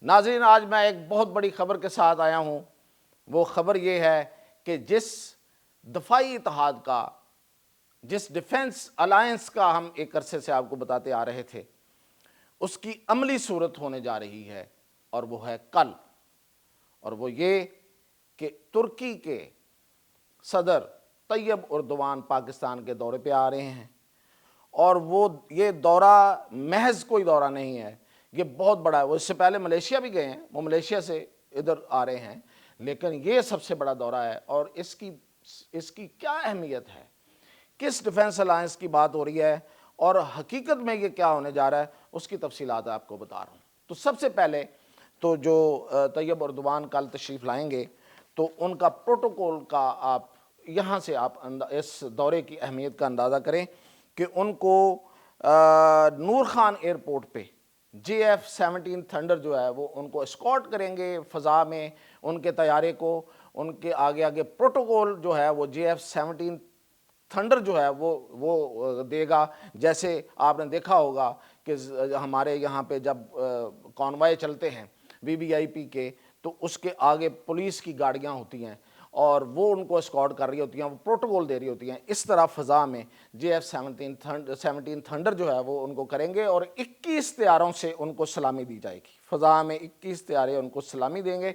ناظرین، آج میں ایک بہت بڑی خبر کے ساتھ آیا ہوں۔ وہ خبر یہ ہے کہ جس دفاعی اتحاد کا، جس ڈیفنس الائنس کا ہم ایک عرصے سے آپ کو بتاتے آ رہے تھے، اس کی عملی صورت ہونے جا رہی ہے، اور وہ ہے کل۔ اور وہ یہ کہ ترکی کے صدر طیب اردوان پاکستان کے دورے پہ آ رہے ہیں، اور وہ یہ دورہ محض کوئی دورہ نہیں ہے، یہ بہت بڑا ہے۔ وہ اس سے پہلے ملیشیا بھی گئے ہیں، وہ ملیشیا سے ادھر آ رہے ہیں، لیکن یہ سب سے بڑا دورہ ہے۔ اور اس کی کیا اہمیت ہے، کس ڈیفنس الائنس کی بات ہو رہی ہے، اور حقیقت میں یہ کیا ہونے جا رہا ہے، اس کی تفصیلات آپ کو بتا رہا ہوں۔ تو سب سے پہلے تو جو طیب اردوان کل تشریف لائیں گے، تو ان کا پروٹوکول کا آپ یہاں سے آپ اس دورے کی اہمیت کا اندازہ کریں کہ ان کو نور خان ایئرپورٹ پہ JF-17 تھنڈر جو ہے وہ ان کو اسکارٹ کریں گے فضا میں، ان کے طیارے کو، ان کے آگے آگے پروٹوکول جو ہے وہ JF-17 تھنڈر جو ہے وہ دے گا۔ جیسے آپ نے دیکھا ہوگا کہ ہمارے یہاں پہ جب کانوائے چلتے ہیں VVIP کے، تو اس کے آگے پولیس کی گاڑیاں ہوتی ہیں، اور وہ ان کو اسکارٹ کر رہی ہوتی ہیں، وہ پروٹوکول دے رہی ہوتی ہیں۔ اس طرح فضا میں JF-17 تھنڈر جو ہے وہ ان کو کریں گے، اور 21 طیاروں سے ان کو سلامی دی جائے گی۔ فضا میں 21 طیارے ان کو سلامی دیں گے،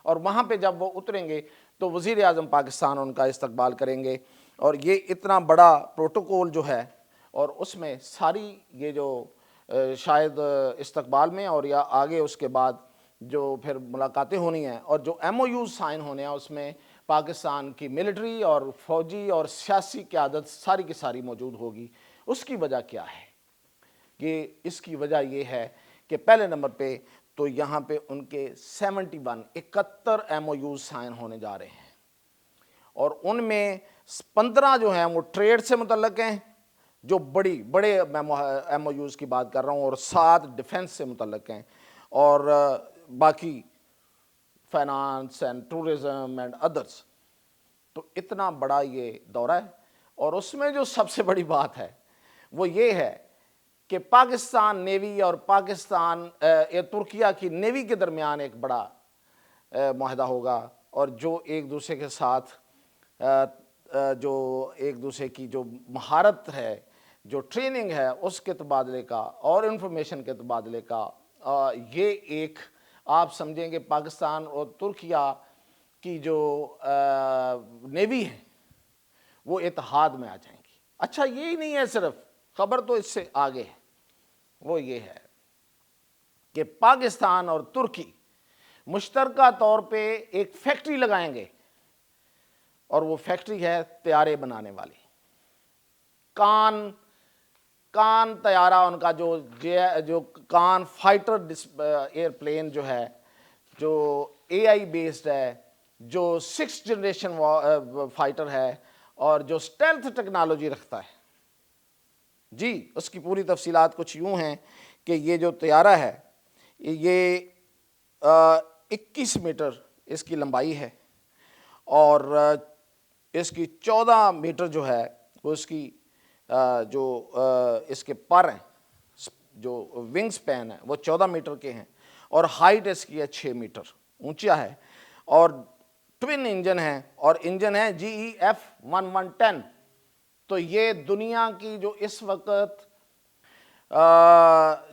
اور وہاں پہ جب وہ اتریں گے تو وزیر اعظم پاکستان ان کا استقبال کریں گے۔ اور یہ اتنا بڑا پروٹوکول جو ہے، اور اس میں ساری یہ جو شاید استقبال میں اور یا آگے اس کے بعد جو پھر ملاقاتیں ہونی ہیں، اور جو MOU سائن ہونے ہیں، اس میں پاکستان کی ملٹری اور فوجی اور سیاسی قیادت ساری کی ساری موجود ہوگی۔ اس کی وجہ کیا ہے؟ اس کی وجہ یہ ہے کہ پہلے نمبر پہ تو یہاں پہ ان کے 71 MOU سائن ہونے جا رہے ہیں، اور ان میں 15 جو ہیں وہ ٹریڈ سے متعلق ہیں، جو بڑے MOUs کی بات کر رہا ہوں، اور 7 ڈیفنس سے متعلق ہیں، اور باقی finance and tourism and others. تو اتنا بڑا یہ دورہ ہے، اور اس میں جو سب سے بڑی بات ہے وہ یہ ہے کہ پاکستان نیوی اور ترکیہ کی نیوی کے درمیان ایک بڑا معاہدہ ہوگا، اور جو ایک دوسرے کے ساتھ جو ایک دوسرے کی جو مہارت ہے، جو ٹریننگ ہے، اس کے تبادلے کا اور انفارمیشن کے تبادلے کا، یہ ایک آپ سمجھیں کہ پاکستان اور ترکیہ کی جو نیوی ہے وہ اتحاد میں آ جائیں گی۔ اچھا، یہی نہیں ہے صرف، خبر تو اس سے آگے ہے۔ وہ یہ ہے کہ پاکستان اور ترکی مشترکہ طور پہ ایک فیکٹری لگائیں گے، اور وہ فیکٹری ہے طیارے بنانے والی۔ کان طیارہ ان کا جو کان فائٹر ایئر پلین جو ہے، جو AI بیسڈ ہے، جو 6th جنریشن فائٹر ہے، اور جو اسٹیلتھ ٹیکنالوجی رکھتا ہے۔ جی، اس کی پوری تفصیلات کچھ یوں ہیں کہ یہ جو طیارہ ہے، یہ 21 میٹر اس کی لمبائی ہے، اور اس کی 14 میٹر جو ہے وہ اس کی جو اس کے پر ہیں، جو ونگ سپین ہے وہ 14 میٹر کے ہیں، اور ہائٹ اس کی ہے 6 میٹر اونچا ہے، اور ٹوین انجن ہے، اور انجن ہے GEF-1110۔ تو یہ دنیا کی جو اس وقت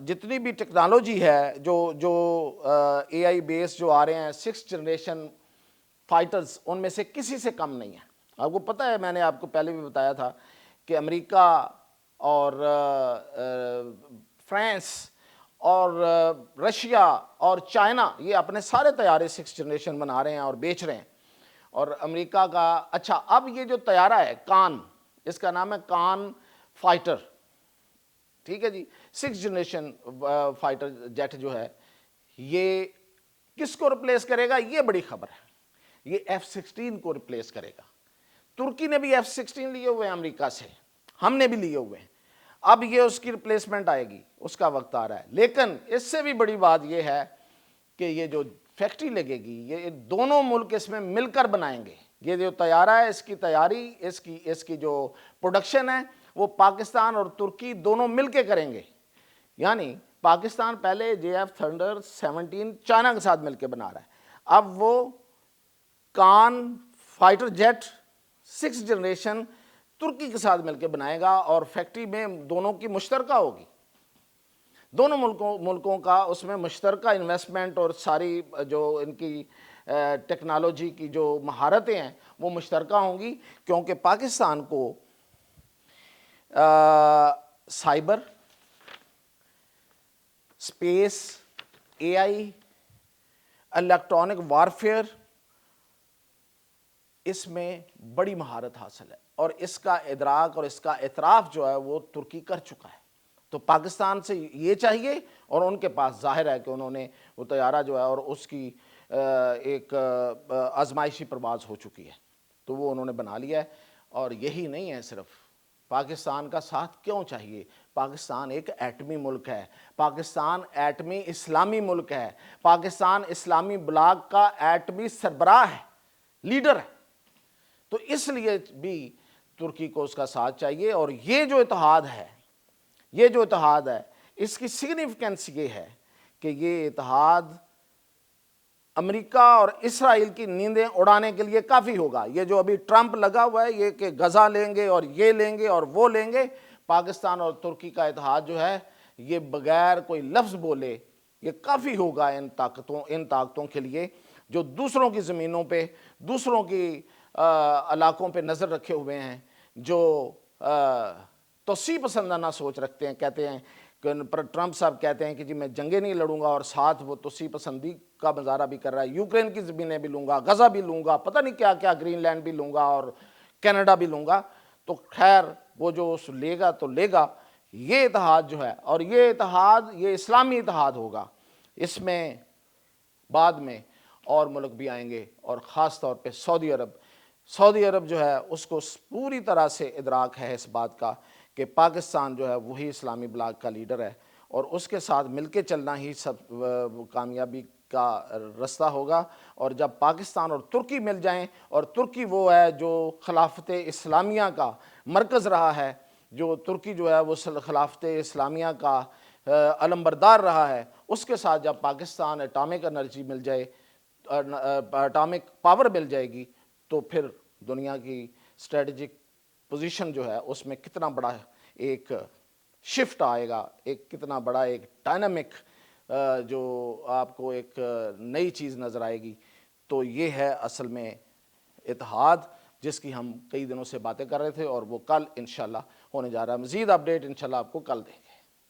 جتنی بھی ٹیکنالوجی ہے، جو AI بیس جو آ رہے ہیں 6th جنریشن فائٹرز، ان میں سے کسی سے کم نہیں ہے۔ آپ کو پتہ ہے، میں نے آپ کو پہلے بھی بتایا تھا کہ امریکہ اور فرانس اور رشیا اور چائنا یہ اپنے سارے طیارے 6th جنریشن بنا رہے ہیں اور بیچ رہے ہیں۔ اور امریکہ کا اچھا، اب یہ جو طیارہ ہے کان، اس کا نام ہے کان فائٹر، ٹھیک ہے جی، 6th جنریشن فائٹر جیٹ جو ہے، یہ کس کو ریپلیس کرے گا؟ یہ بڑی خبر ہے، یہ F-16 کو ریپلیس کرے گا۔ ترکی نے بھی F-16 لیے ہوئے ہیں امریکہ سے، ہم نے بھی لیے ہوئے ہیں، اب یہ اس کی ریپلیسمنٹ آئے گی، اس کا وقت آ رہا ہے۔ لیکن اس سے بھی بڑی بات یہ ہے کہ یہ جو فیکٹری لگے گی، یہ دونوں ملک اس میں مل کر بنائیں گے۔ یہ جو طیارہ ہے، اس کی تیاری، اس کی جو پروڈکشن ہے، وہ پاکستان اور ترکی دونوں مل کے کریں گے۔ یعنی پاکستان پہلے JF تھنڈر 17 چائنا کے ساتھ مل کے بنا رہا ہے، اب وہ کان فائٹر جیٹ 6 جنریشن ترکی کے ساتھ مل کے بنائے گا، اور فیکٹری میں دونوں کی مشترکہ ہوگی، دونوں ملکوں کا اس میں مشترکہ انویسٹمنٹ، اور ساری جو ان کی ٹیکنالوجی کی جو مہارتیں ہیں وہ مشترکہ ہوں گی، کیونکہ پاکستان کو cyber, space, AI، electronic warfare, اس میں بڑی مہارت حاصل ہے، اور اس کا ادراک اور اس کا اعتراف جو ہے وہ ترکی کر چکا ہے۔ تو پاکستان سے یہ چاہیے، اور ان کے پاس ظاہر ہے کہ انہوں نے وہ طیارہ جو ہے اور اس کی ایک آزمائشی پرواز ہو چکی ہے، تو وہ انہوں نے بنا لیا ہے۔ اور یہی نہیں ہے صرف، پاکستان کا ساتھ کیوں چاہیے؟ پاکستان ایک ایٹمی ملک ہے، پاکستان ایٹمی اسلامی ملک ہے، پاکستان اسلامی بلاک کا ایٹمی سربراہ ہے، لیڈر ہے، تو اس لیے بھی ترکی کو اس کا ساتھ چاہیے۔ اور یہ جو اتحاد ہے اس کی سگنیفیکنس یہ ہے کہ یہ اتحاد امریکہ اور اسرائیل کی نیندیں اڑانے کے لیے کافی ہوگا۔ یہ جو ابھی ٹرمپ لگا ہوا ہے یہ کہ غزہ لیں گے اور یہ لیں گے اور وہ لیں گے، پاکستان اور ترکی کا اتحاد جو ہے یہ بغیر کوئی لفظ بولے یہ کافی ہوگا ان طاقتوں کے لیے جو دوسروں کی زمینوں پہ، دوسروں کی علاقوں پہ نظر رکھے ہوئے ہیں، جو توسیع پسندانہ سوچ رکھتے ہیں۔ کہتے ہیں کہ ٹرمپ صاحب کہتے ہیں کہ جی میں جنگیں نہیں لڑوں گا، اور ساتھ وہ توسیع پسندی کا مظاہرہ بھی کر رہا ہے، یوکرین کی زمینیں بھی لوں گا، غزہ بھی لوں گا، پتہ نہیں کیا کیا، گرین لینڈ بھی لوں گا اور کینیڈا بھی لوں گا۔ تو خیر وہ جو لے گا تو لے گا، یہ اتحاد جو ہے، اور یہ اتحاد یہ اسلامی اتحاد ہوگا، اس میں بعد میں اور ملک بھی آئیں گے، اور خاص طور پہ سعودی عرب جو ہے اس کو پوری طرح سے ادراک ہے اس بات کا کہ پاکستان جو ہے وہی اسلامی بلاک کا لیڈر ہے، اور اس کے ساتھ مل کے چلنا ہی سب کامیابی کا رستہ ہوگا۔ اور جب پاکستان اور ترکی مل جائیں، اور ترکی وہ ہے جو خلافت اسلامیہ کا مرکز رہا ہے، جو ترکی جو ہے وہ خلافت اسلامیہ کا علمبردار رہا ہے، اس کے ساتھ جب پاکستان اٹامک انرجی مل جائے، اٹامک پاور مل جائے گی، تو پھر دنیا کی اسٹریٹجک پوزیشن جو ہے اس میں کتنا بڑا ایک شفٹ آئے گا، ایک کتنا بڑا ایک ڈائنامک جو آپ کو ایک نئی چیز نظر آئے گی۔ تو یہ ہے اصل میں اتحاد جس کی ہم کئی دنوں سے باتیں کر رہے تھے، اور وہ کل انشاءاللہ ہونے جا رہا ہے۔ مزید اپڈیٹ انشاءاللہ آپ کو کل دیں گے۔